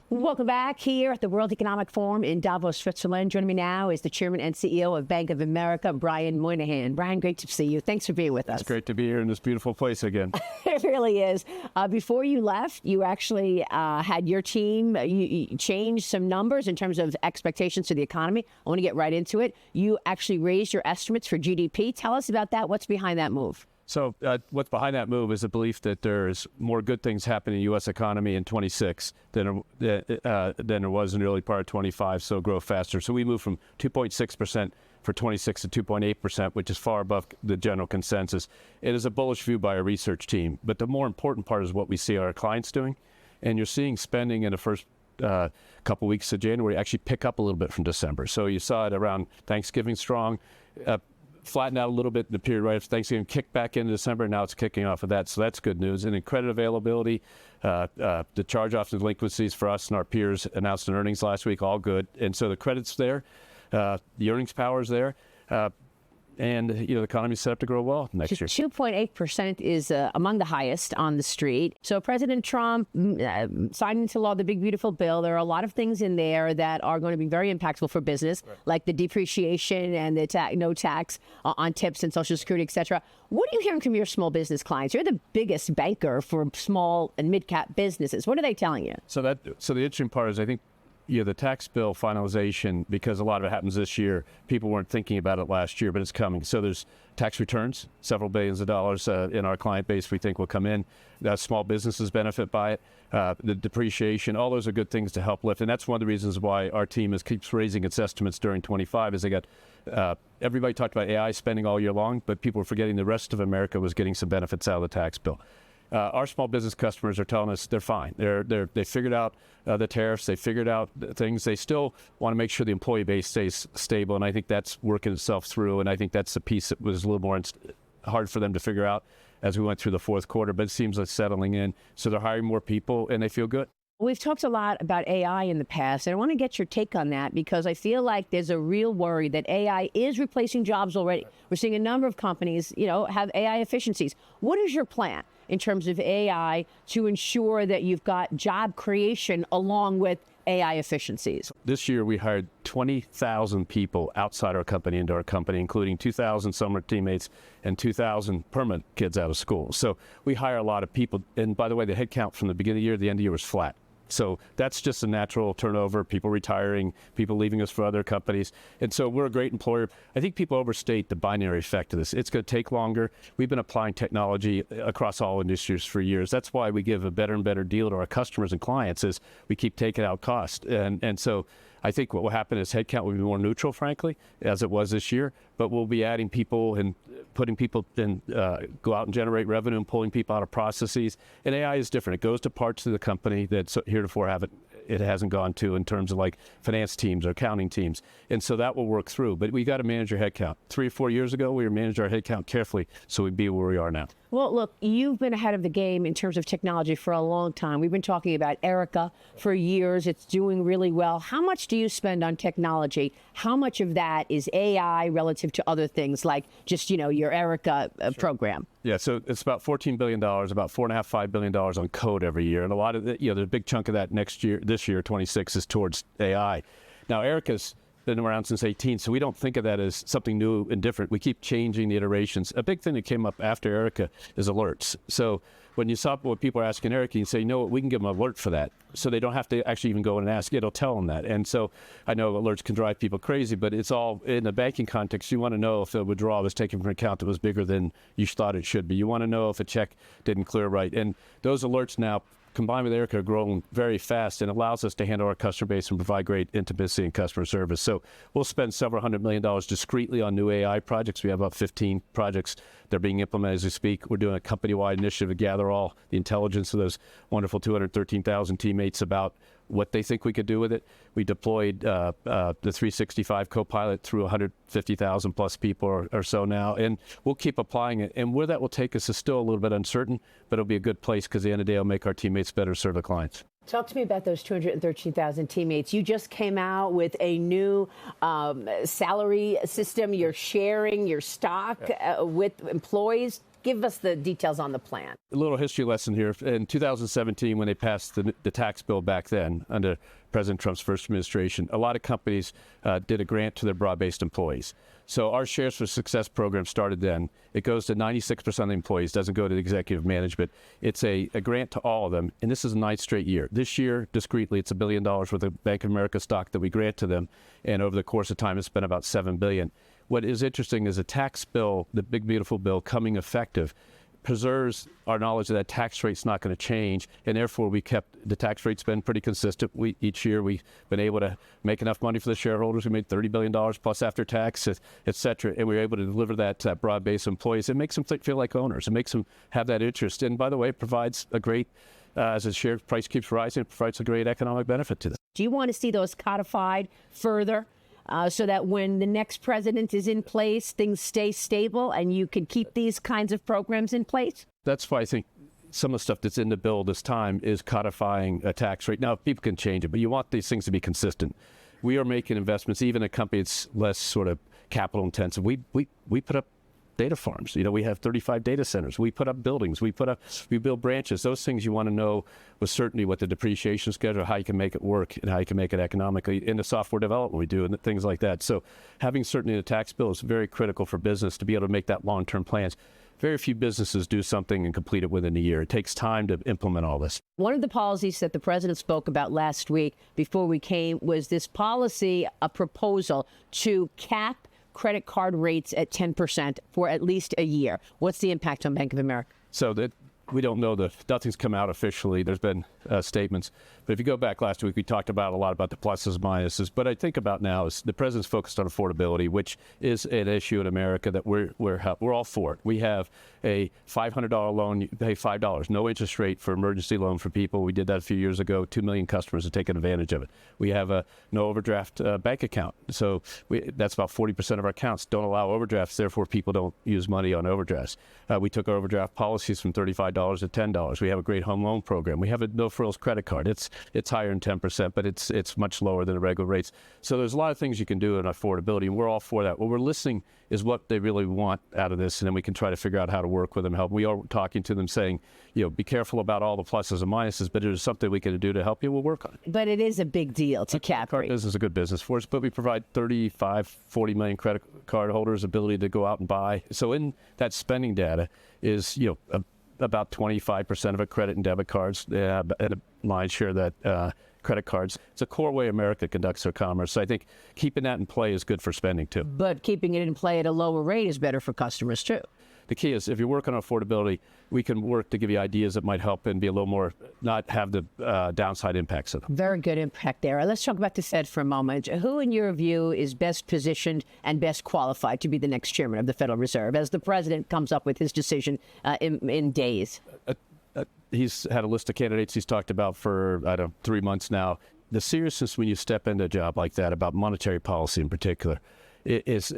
Welcome back here at the World Economic Forum in Davos, Switzerland. Joining me now is the Chairman and CEO of Bank of America, Brian Moynihan. Brian, great to see you. Thanks for being with us. It's great to be here in this beautiful place again. It really is. Before you left, you actually had your team you changed some numbers in terms of expectations for the economy. I want to get right into it. You actually raised your estimates for GDP. Tell us about that. What's behind that move? So what's behind that move is a belief that there's more good things happening in the U.S. economy in 26 than there was in the early part of 25, so grow faster. So we moved from 2.6% for 26 to 2.8%, which is far above the general consensus. It is a bullish view by our research team, but the more important part is what we see our clients doing. And you're seeing spending in the first couple weeks of January actually pick up a little bit from December. So you saw it around Thanksgiving strong, flattened out a little bit in the period right after Thanksgiving, kicked back into December, and now it's kicking off of that. So that's good news. And in credit availability, the charge-offs and delinquencies for us and our peers announced in earnings last week, all good. And so the credit's there, the earnings power is there, and the economy's set up to grow well next year. 2.8% is among the highest on the street. So President Trump signed into law the big, beautiful bill. There are a lot of things in there that are going to be very impactful for business, right, like the depreciation and the no tax on tips and Social Security, et cetera. What are you hearing from your small business clients? You're the biggest banker for small and mid-cap businesses. What are they telling you? So the interesting part is, I think, the tax bill finalization, because a lot of it happens this year, people weren't thinking about it last year, but it's coming. So there's tax returns, several billions of dollars in our client base we think will come in. Small businesses benefit by it. The depreciation, all those are good things to help lift. And that's one of the reasons why our team keeps raising its estimates during 25, is they got, everybody talked about AI spending all year long, but people were forgetting the rest of America was getting some benefits out of the tax bill. Our small business customers are telling us they're fine. They figured out the tariffs. They figured out things. They still want to make sure the employee base stays stable, and I think that's working itself through. And I think that's the piece that was a little more hard for them to figure out as we went through the fourth quarter. But it seems like settling in. So they're hiring more people, and they feel good. We've talked a lot about AI in the past, and I want to get your take on that, because I feel like there's a real worry that AI is replacing jobs already. We're seeing a number of companies, have AI efficiencies. What is your plan in terms of AI to ensure that you've got job creation along with AI efficiencies? This year, we hired 20,000 people outside our company into our company, including 2,000 summer teammates and 2,000 permanent kids out of school. So we hire a lot of people. And by the way, the headcount from the beginning of the year to the end of the year was flat. So that's just a natural turnover, people retiring, people leaving us for other companies. And so we're a great employer. I think people overstate the binary effect of this. It's going to take longer. We've been applying technology across all industries for years. That's why we give a better and better deal to our customers and clients, is we keep taking out cost. And so I think what will happen is headcount will be more neutral, frankly, as it was this year, but we'll be adding people and putting people in, go out and generate revenue and pulling people out of processes. And AI is different. It goes to parts of the company that heretofore it hasn't gone to, in terms of like finance teams or accounting teams. And so that will work through. But we got to manage our headcount. 3 or 4 years ago, we were managing our headcount carefully, so we'd be where we are now. Well, look, you've been ahead of the game in terms of technology for a long time. We've been talking about Erica for years. It's doing really well. How much do you spend on technology? How much of that is AI relative to other things like just, your Erica program? Yeah, so it's about $14 billion, about $4.5–5 billion on code every year. And a lot of it, there's a big chunk of that this year, 26, is towards AI. Now, Erica's been around since 18, so we don't think of that as something new and different. We keep changing the iterations. A big thing that came up after Erica is alerts. So when you saw what people are asking Erica, you say, we can give them an alert for that. So they don't have to actually even go in and ask. It'll tell them that. And so I know alerts can drive people crazy, but it's all in the banking context. You want to know if the withdrawal was taken from an account that was bigger than you thought it should be. You want to know if a check didn't clear right. And those alerts now, combined with Erica, are growing very fast, and allows us to handle our customer base and provide great intimacy and customer service. So we'll spend several $100 million discretely on new AI projects. We have about 15 projects that are being implemented as we speak. We're doing a company-wide initiative to gather all the intelligence of those wonderful 213,000 teammates about what they think we could do with it. We deployed the 365 Copilot through 150,000 plus people or so now, and we'll keep applying it. And where that will take us is still a little bit uncertain, but it'll be a good place, because at the end of the day, it'll make our teammates better serve the clients. Talk to me about those 213,000 teammates. You just came out with a new salary system. You're sharing your stock with employees. Give us the details on the plan. A little history lesson here. In 2017, when they passed the tax bill back then under President Trump's first administration, a lot of companies did a grant to their broad-based employees. So our Shares for Success program started then. It goes to 96% of the employees, doesn't go to the executive management. It's a grant to all of them, and this is a 9th straight year. This year, discreetly, it's $1 billion worth of Bank of America stock that we grant to them, and over the course of time, it's been about $7 billion. What is interesting is a tax bill, the big beautiful bill coming effective, preserves our knowledge that that tax rate's not going to change, and therefore we kept the tax rate's been pretty consistent. Each year we've been able to make enough money for the shareholders. We made $30 billion plus after tax, et cetera, and we were able to deliver that to that broad base of employees. It makes them feel like owners. It makes them have that interest, and by the way, it provides a great, as the share price keeps rising, it provides a great economic benefit to them. Do you want to see those codified further? So that when the next president is in place, things stay stable and you can keep these kinds of programs in place? That's why I think some of the stuff that's in the bill this time is codifying a tax rate. Now, people can change it, but you want these things to be consistent. We are making investments, even a company that's less sort of capital intensive. We put up data farms. You know, we have 35 data centers. We put up buildings. We build branches. Those things you want to know with certainty what the depreciation schedule, how you can make it work, and how you can make it economically. In the software development we do, and things like that. So having certainty in the tax bill is very critical for business to be able to make that long-term plans. Very few businesses do something and complete it within a year. It takes time to implement all this. One of the policies that the president spoke about last week before we came was this policy, a proposal to cap credit card rates at 10% for at least a year. What's the impact on Bank of America? So that we don't know, nothing's come out officially. There's been statements. But if you go back last week, we talked about a lot about the pluses and minuses. But I think about now is the president's focused on affordability, which is an issue in America that we're all for it. We have a $500 loan, you pay $5, no interest rate for emergency loan for people. We did that a few years ago. 2 million customers have taken advantage of it. We have a no overdraft bank account. So that's about 40% of our accounts don't allow overdrafts. Therefore, people don't use money on overdrafts. We took our overdraft policies from $35 to $10. We have a great home loan program. We have a no frills credit card. It's higher than 10%, but it's much lower than the regular rates. So there's a lot of things you can do in affordability, and we're all for that. What we're listening is what they really want out of this, and then we can try to figure out how to work with them, help. We are talking to them saying, you know, be careful about all the pluses and minuses, but if there's something we can do to help you, we'll work on it. But it is a big deal to cap rate. This is a good business for us, but we provide 35, 40 million credit card holders ability to go out and buy. So in that spending data is, you know, about 25% of it credit and debit cards, and a lion's share of that credit cards. It's a core way America conducts their commerce. So I think keeping that in play is good for spending too. But keeping it in play at a lower rate is better for customers too. The key is if you work on affordability, we can work to give you ideas that might help and be a little more, not have the downside impacts of them. Very good impact there. Let's talk about the Fed for a moment. Who, in your view, is best positioned and best qualified to be the next chairman of the Federal Reserve as the president comes up with his decision in days? He's had a list of candidates he's talked about for, 3 months now. The seriousness when you step into a job like that about monetary policy in particular, it's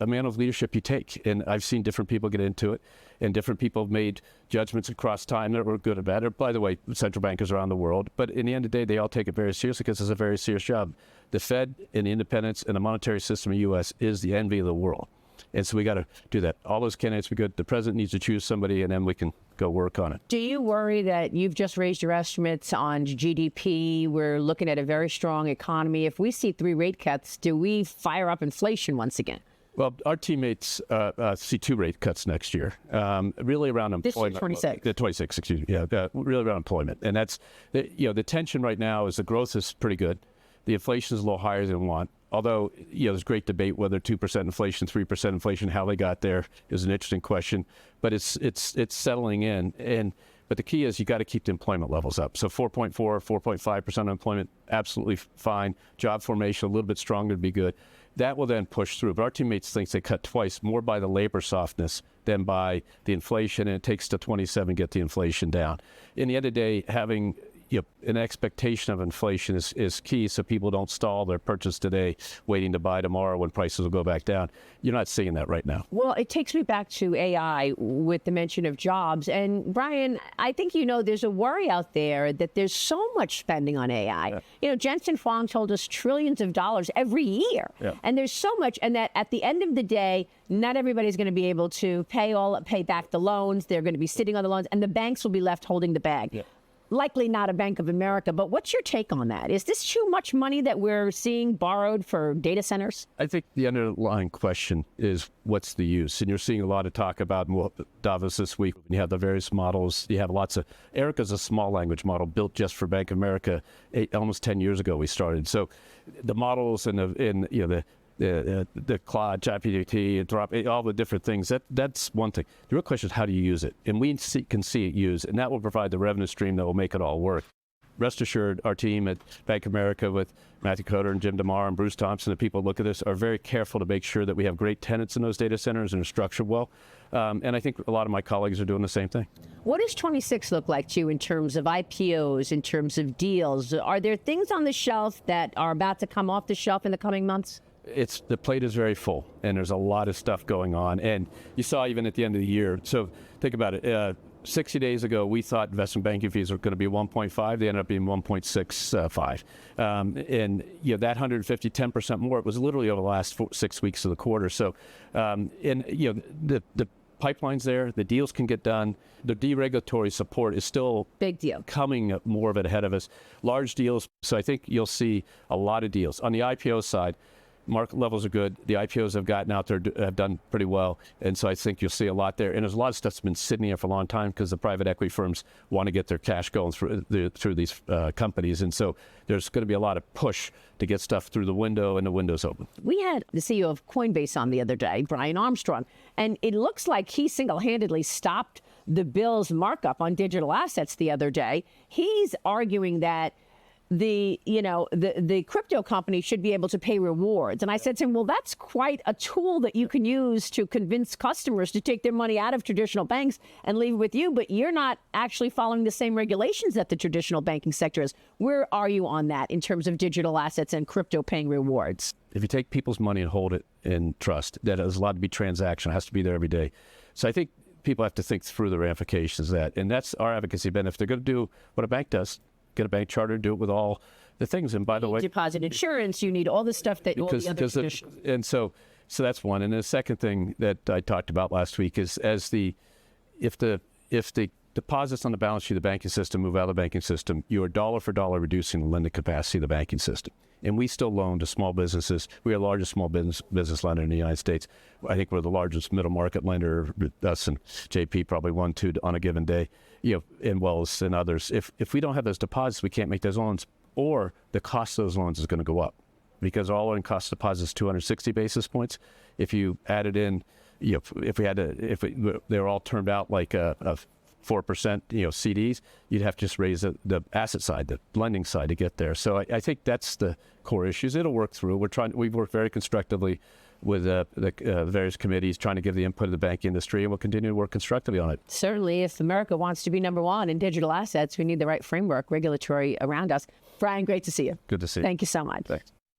a man of leadership you take. And I've seen different people get into it, and different people have made judgments across time that were good or bad. By the way, central bankers around the world. But in the end of the day, they all take it very seriously because it's a very serious job. The Fed and the independence and the monetary system in the U.S. is the envy of the world. And so we got to do that. All those candidates be good. The president needs to choose somebody, and then we can go work on it. Do you worry that you've just raised your estimates on GDP? We're looking at a very strong economy. If we see 3 rate cuts, do we fire up inflation once again? Well, our teammates see 2 rate cuts next year, really around employment. This year, 26. 26, excuse me. Yeah, really around employment. And that's, the tension right now is the growth is pretty good. The inflation is a little higher than we want. Although, there's great debate whether 2% inflation, 3% inflation, how they got there is an interesting question. But it's settling in. But the key is you got to keep the employment levels up. So 4.4, 4.5% unemployment, absolutely fine. Job formation, a little bit stronger would be good. That will then push through. But our teammates think they cut twice, more by the labor softness than by the inflation. And it takes to 27 to get the inflation down. In the end of the day, having an expectation of inflation is key, so people don't stall their purchase today, waiting to buy tomorrow when prices will go back down. You're not seeing that right now. Well, it takes me back to AI with the mention of jobs. And Brian, I think there's a worry out there that there's so much spending on AI. Yeah. Jensen Huang told us trillions of dollars every year. Yeah. And there's so much, and that at the end of the day, not everybody's going to be able to pay back the loans. They're going to be sitting on the loans, and the banks will be left holding the bag. Yeah. Likely not a Bank of America, but what's your take on that? Is this too much money that we're seeing borrowed for data centers? I think the underlying question is what's the use? And you're seeing a lot of talk about Davos this week. You have the various models. You have lots of, Erica's a small language model built just for Bank of America. Almost 10 years ago we started. So the models and the cloud, ChatGPT, Anthropic, all the different things, that's one thing. The real question is how do you use it? And we can see it used, and that will provide the revenue stream that will make it all work. Rest assured, our team at Bank of America with Matthew Coder and Jim DeMar and Bruce Thompson, the people who look at this, are very careful to make sure that we have great tenants in those data centers and are structured well. And I think a lot of my colleagues are doing the same thing. What does 26 look like to you in terms of IPOs, in terms of deals? Are there things on the shelf that are about to come off the shelf in the coming months? The plate is very full, and there's a lot of stuff going on. And you saw even at the end of the year, so think about it. 60 days ago, we thought investment banking fees were going to be 1.5. They ended up being 1.65. And that 150, 10% more, it was literally over the last 6 weeks of the quarter. So, the pipeline's there, the deals can get done. The deregulatory support is still big deal, coming more of it ahead of us. Large deals, so I think you'll see a lot of deals. On the IPO side, market levels are good. The IPOs have gotten out there, have done pretty well. And so I think you'll see a lot there. And there's a lot of stuff that's been sitting here for a long time because the private equity firms want to get their cash going through these companies. And so there's going to be a lot of push to get stuff through the window, and the window's open. We had the CEO of Coinbase on the other day, Brian Armstrong, and it looks like he single-handedly stopped the bill's markup on digital assets the other day. He's arguing that the crypto company should be able to pay rewards. And I said to him, well, that's quite a tool that you can use to convince customers to take their money out of traditional banks and leave it with you, but you're not actually following the same regulations that the traditional banking sector is. Where are you on that in terms of digital assets and crypto paying rewards? If you take people's money and hold it in trust, that is allowed to be transaction, it has to be there every day. So I think people have to think through the ramifications of that. And that's our advocacy benefit. If they're going to do what a bank does, get a bank charter, do it with all the things. And by the way, deposit insurance, you need all the stuff that all the other traditional. And so that's one. And the second thing that I talked about last week is if the deposits on the balance sheet of the banking system move out of the banking system, you are dollar for dollar reducing the lending capacity of the banking system. And we still loan to small businesses. We are the largest small business lender in the United States. I think we're the largest middle market lender. Us and JP probably 1, 2 on a given day, and Wells and others. If we don't have those deposits, we can't make those loans, or the cost of those loans is going to go up, because our all-in cost of deposits is 260 basis points. If you added in, if they were all turned out like a 4%, CDs, you'd have to just raise the asset side, the lending side to get there. So I think that's the core issues. It'll work through. We've worked very constructively with the various committees trying to give the input of the banking industry, and we'll continue to work constructively on it. Certainly, if America wants to be number one in digital assets, we need the right framework, regulatory around us. Brian, great to see you. Good to see you. Thank you so much. Thanks.